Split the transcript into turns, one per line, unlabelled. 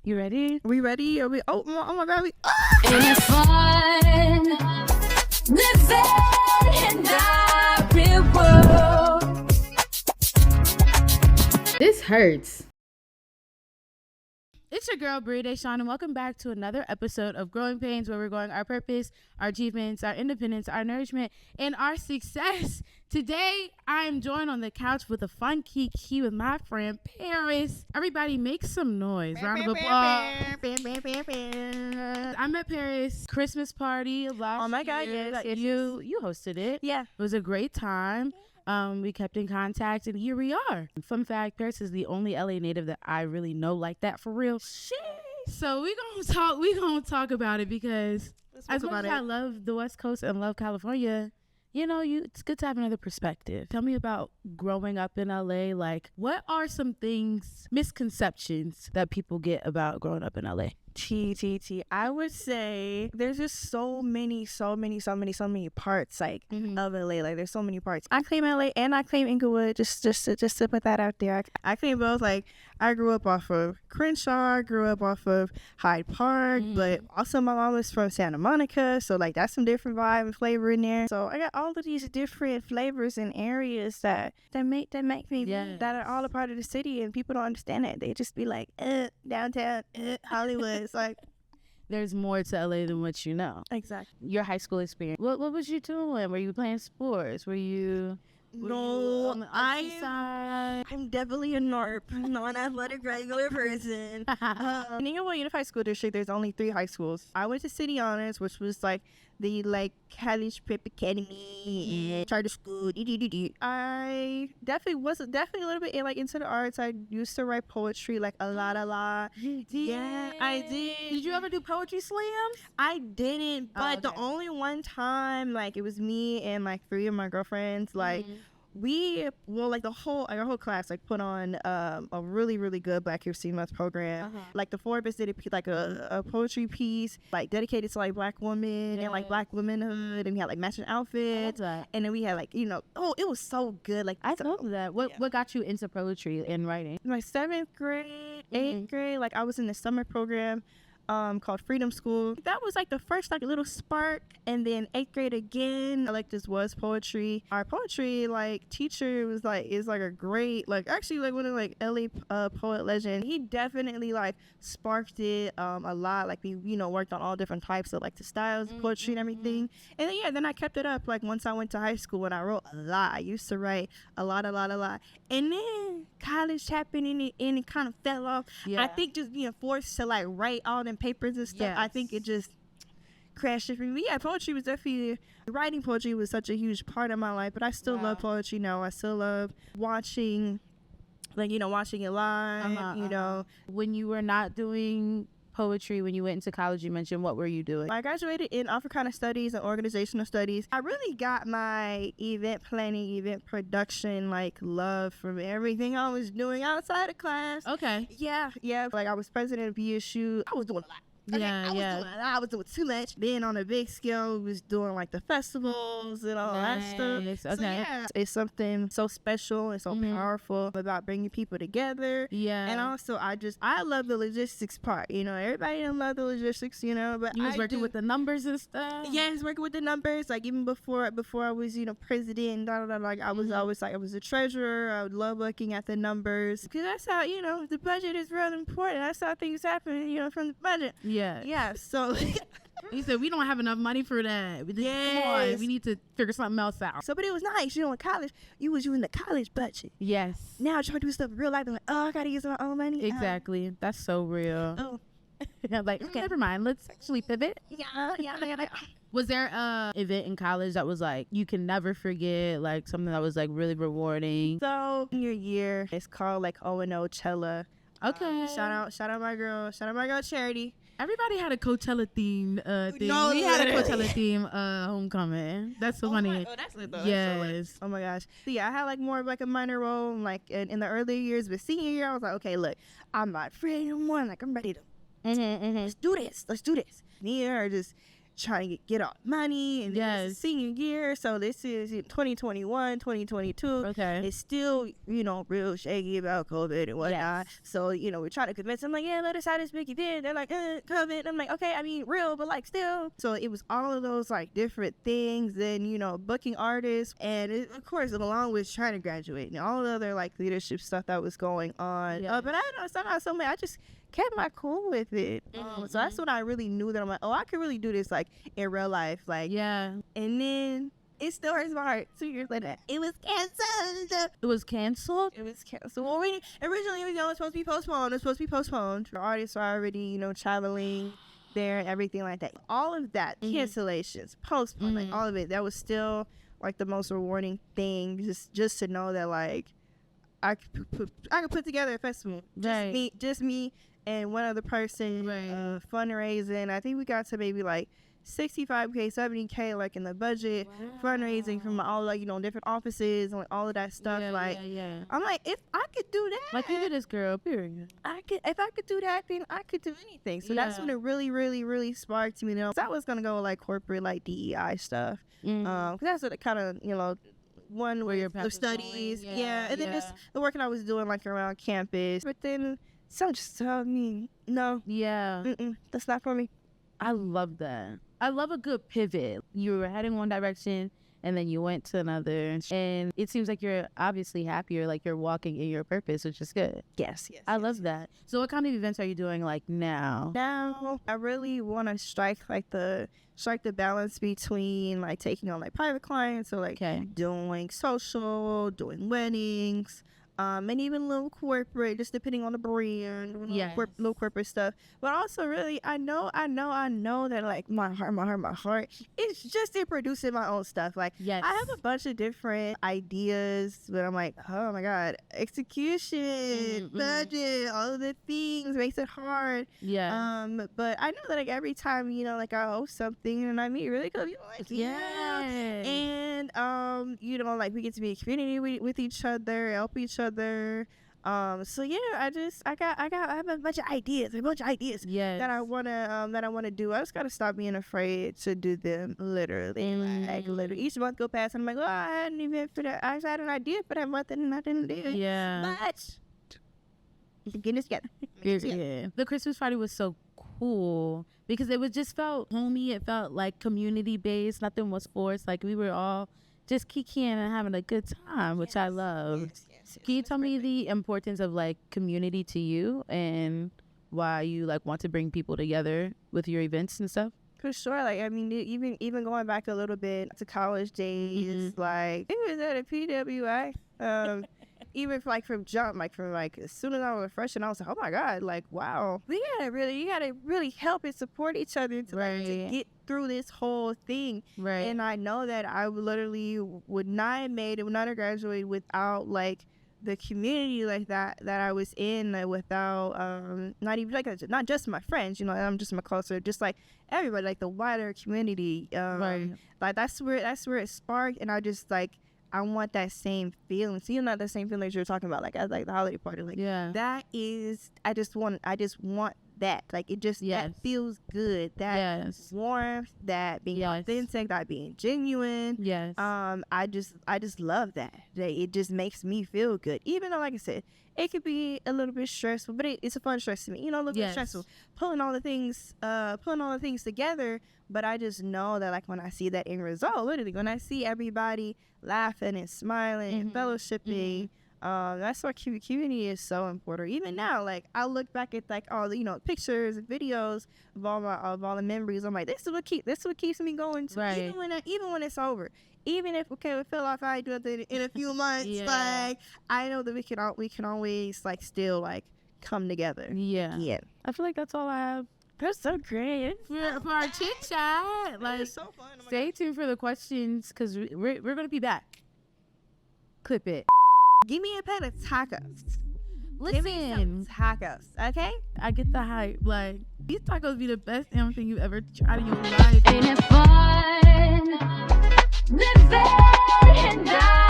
You ready?
We ready? Are we? Oh my God!
It's fun living in the real world.
This hurts. It's your girl, Creaté, and welcome back to another episode of Growing Pains, where we're growing our purpose, our achievements, our independence, our nourishment, and our success. Today, I am joined on the couch with a fun kiki with my friend, Paris. Everybody make some noise. Round of applause. I met Paris Christmas party last
Oh my God,
year.
yes.
You hosted it.
Yeah.
It was a great time. We kept in contact, and here we are. Fun fact, Paris is the only LA native that I really know like that for real. Shit. So we gonna talk about it because as much as I love the West Coast and love California, you know, it's good to have another perspective. Tell me about growing up in LA. Like, what are some misconceptions that people get about growing up in LA?
I would say there's just so many parts like of LA. Like there's so many parts. I claim LA and I claim Inglewood. Just to put that out there. I claim both. Like I grew up off of Crenshaw. I grew up off of Hyde Park, but also my mom was from Santa Monica, so like that's some different vibe and flavor in there. So I got all of these different flavors and areas that make me that are all a part of the city, and people don't understand it. They just be like, downtown, Hollywood. It's like
there's more to LA than what you know.
Exactly.
Your high school experience. What was you doing? Were you playing sports? I'm
definitely a NARP, non-athletic regular person. In Inglewood Unified School District, there's only 3 high schools. I went to City Honors, which was like the college prep academy and charter school. I definitely was a little bit into the arts. I used to write poetry like a lot.
You did?
Yeah, I did.
Did you ever do poetry slams?
I didn't, but the only one time it was me and 3 of my girlfriends our whole class put on a really good Black History Month program. Like the 4 of us did a poetry piece dedicated to Black women and Black womanhood, and we had matching outfits, and then we had it was so good.
I love that. What got you into poetry and writing?
My 7th grade, 8th grade, I was in the summer program called Freedom School. That was the first little spark, and then 8th grade again, this was poetry. Our poetry teacher was is a great actually one of LA poet legend. He definitely sparked it a lot. We worked on all different types of the styles of poetry and everything. And then I kept it up once I went to high school, and I wrote a lot. I used to write a lot, and then college happened and it kind of fell off. I think just being forced to write all them papers and stuff, I think it just crashed it for me. Yeah, poetry was definitely, writing poetry was such a huge part of my life, but I still love poetry now. I still love watching watching it live.
When you were not doing poetry, when you went into college, you mentioned, what were you doing?
I graduated in Africana Studies and Organizational Studies. I really got my event planning, event production love from everything I was doing outside of class.
Okay.
Yeah. I was president of BSU. I was doing a lot. I was doing too much. Then on a big scale, we was doing the festivals and all that stuff.
Okay.
So, it's something so special and so powerful about bringing people together.
Yeah.
And also, I love the logistics part. Everybody don't love the logistics, but
you was working with the numbers and stuff.
Yes, working with the numbers. Even before I was president, I was always I was a treasurer. I would love looking at the numbers, because that's how the budget is real important. That's how things happen. From the budget. Yeah, so
he said we don't have enough money for that. Come on, we need to figure something else out.
So, but it was nice, in college, you was using the college budget.
Yes.
Now trying to do stuff in real life, I'm I gotta use my own money.
Exactly. That's so real.
Oh.
Okay, never mind. Let's actually pivot.
Yeah.
Was there a event in college that was you can never forget, something that was really rewarding?
So in your year, it's called O&O Cella.
Okay.
Shout out my girl Charity.
Everybody had a Coachella theme thing.
No,
we had a Coachella theme homecoming. That's so funny.
That's lit though.
Yes.
Oh my gosh. So yeah, I had more of a minor role in the earlier years, but senior year I was okay, look, I'm not afraid no more. I'm ready to let's do this. Me and her just trying to get all money, and
Yes.
this is senior year, so this is 2021, 2022.
Okay.
It's still, real shaky about COVID and whatnot.
Yes.
So, we're trying to convince them, like, yeah, let us have this big event. They're like, COVID. I'm like, okay, I mean, real, but like still. So it was all of those like different things, then, booking artists, and of course, along with trying to graduate and all the other like leadership stuff that was going on.
Yes.
But I don't know, somehow, some way, I just kept my cool with it. So that's when I really knew that I'm like, oh, I could really do this like in real life. Like,
Yeah.
and then it still hurts my heart. 2 years later, it was canceled.
It was canceled.
It was canceled. Well, originally, it was supposed to be postponed. It was supposed to be postponed. The artists are already, traveling there and everything like that. All of that, cancellations, postponement, all of it. That was still like the most rewarding thing. Just to know that like I could put together a festival.
Right.
Just me and one other person.
Right.
Fundraising. I think we got to maybe like 65K, 70K, like in the budget. Fundraising from all like different offices and like, all of that stuff.
Yeah.
I'm like, if I could do that,
Like you did this, girl. Period.
if I could do that, then I could do anything. So that's
Yeah.
when it really, really, really sparked me. So I was gonna go like corporate, like DEI stuff. 'Cause that's what it kind of, one
Where your
with
path
the
was
studies,
going.
and then just the work that I was doing like around campus. But then some just told me, no,
Yeah.
that's not for me.
I love that. I love a good pivot. You were heading one direction and then you went to another. And it seems like you're obviously happier, like you're walking in your purpose, which is good.
Yes.
I love that. So what kind of events are you doing like now?
Now I really want to strike the balance between like taking on like private clients, so like
Okay.
doing social, doing weddings, and even a little corporate, just depending on the brand,
Yes.
little corporate stuff. But also, really, I know that like my heart is just in producing my own stuff. Like,
Yes.
I have a bunch of different ideas, but I'm like, oh my god, execution, budget, all of the things makes it hard.
Yeah.
But I know that like every time like I host something and I meet really cool people, like and like we get to be a community with each other, help each other. So yeah, I have a bunch of ideas
Yes.
that I wanna do. I just gotta stop being afraid to do them. Literally, like literally, each month go past and I'm like, well, I had an event for that. I had an idea for that month and I didn't do it.
Yeah.
But getting this together.
Yeah. The Christmas party was so cool because it was just felt homey. It felt like community based. Nothing was forced. Like we were all just kikiing and having a good time, which I love. Can you tell me the importance of like community to you and why you like want to bring people together with your events and stuff?
For sure, like I mean, even going back a little bit to college days, like it was at a PWI. Even from jump, as soon as I was a freshman, I was like, oh my god, like wow, you gotta really help and support each other to get through this whole thing.
Right.
And I know that I literally would not have graduated without like the community like that I was in, without not even like not just my friends, I'm just my closer, just like everybody, like the wider community. Like that's where it sparked, and I just like I want that same feeling. So not the same feeling that you're talking about, like at like the holiday party, like that is I just want that, like it just that feels good, that warmth, that being authentic, that being genuine. I just love that it just makes me feel good, even though like I said it could be a little bit stressful, but it's a fun stress to me, a little bit stressful pulling all the things together. But I just know that like when I see that end result, literally when I see everybody laughing and smiling and fellowshipping, that's why community is so important. Even now, like I look back at like all the pictures and videos of all the memories. I'm like, this is what keeps me going too.
Right.
Even when it's over, even if we feel like I do it in a few months, like I know that we can always like still like come together.
Yeah. I feel like that's all I have.
That's so great.
For our chit chat, like
so fun.
stay tuned for the questions because we're gonna be back. Clip it.
Give me a pan of tacos.
Listen,
Give me some tacos, okay?
I get the hype. Like these tacos be the best damn thing you've ever tried in your life.
Ain't it fun? Living and dying.